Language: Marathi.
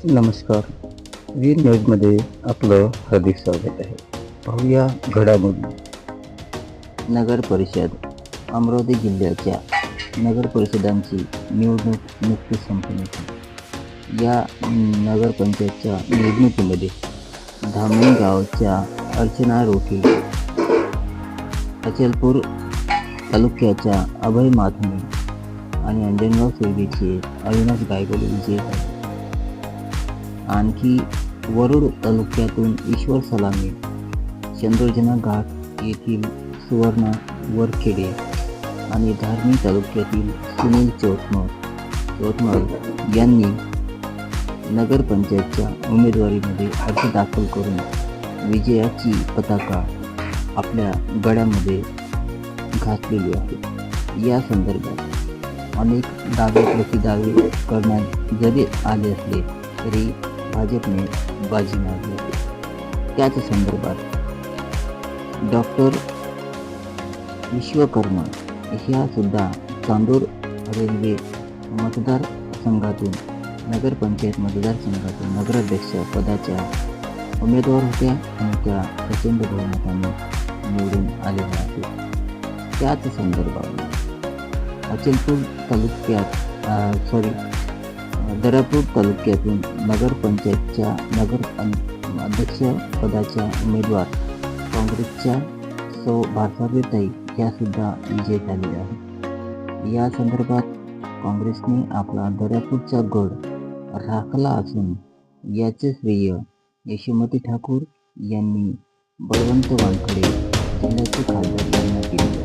नमस्कार. वीर न्यूजमध्ये आपलं हार्दिक स्वागत आहे. पाहूया घडामोडी. नगर परिषद. अमरावती जिल्ह्याच्या नगर परिषदांची निवडणूक नुकतीच संपन्न झाली. या नगरपंचायतच्या निवडणुकीमध्ये धामणी गावच्या अर्चना रोटे, अचलपूर तालुक्याच्या अभय माधुने आणि अंजनगाव शिर्डीचे अविनाश गायकवाड विजयी झाले. आणखी वरुड तालुक्यातून ईश्वर सलामी, चंद्रजना घाट येथील सुवर्णा वरखेडे आणि धारणी तालुक्यातील सुनील चौतमल यांनी नगरपंचायतच्या उमेदवारीमध्ये अर्ज दाखल करून विजयाची पताका आपल्या गळ्यामध्ये घातलेली आहे. या संदर्भात अनेक दावे प्रतिदावे करण्यात जरी आले असले तरी भाजपने बाजी मारली आहे. त्याच संदर्भात डॉक्टर विश्वकर्मा ह्या सुद्धा चांदूर रेल्वे मतदारसंघातून नगरपंचायत मतदारसंघातून नगराध्यक्ष पदाच्या उमेदवार होत्या आणि त्या प्रचंड बहुमताने निवडून आलेल्या आहेत. त्याच संदर्भात अचलपूर तालुक्यात दर्यापूर तालुक्यातून नगरपंचायतच्या अध्यक्ष पदाच्या उमेदवार काँग्रेसच्या सौ भारसाबेताई या सुद्धा विजयी झालेल्या आहेत. या संदर्भात काँग्रेसने आपला दर्यापूरचा गड राखला असून याचे श्रेय यशोमती ठाकूर यांनी बळवंत वानखडे जिल्ह्याचे खासदार यांना दिले.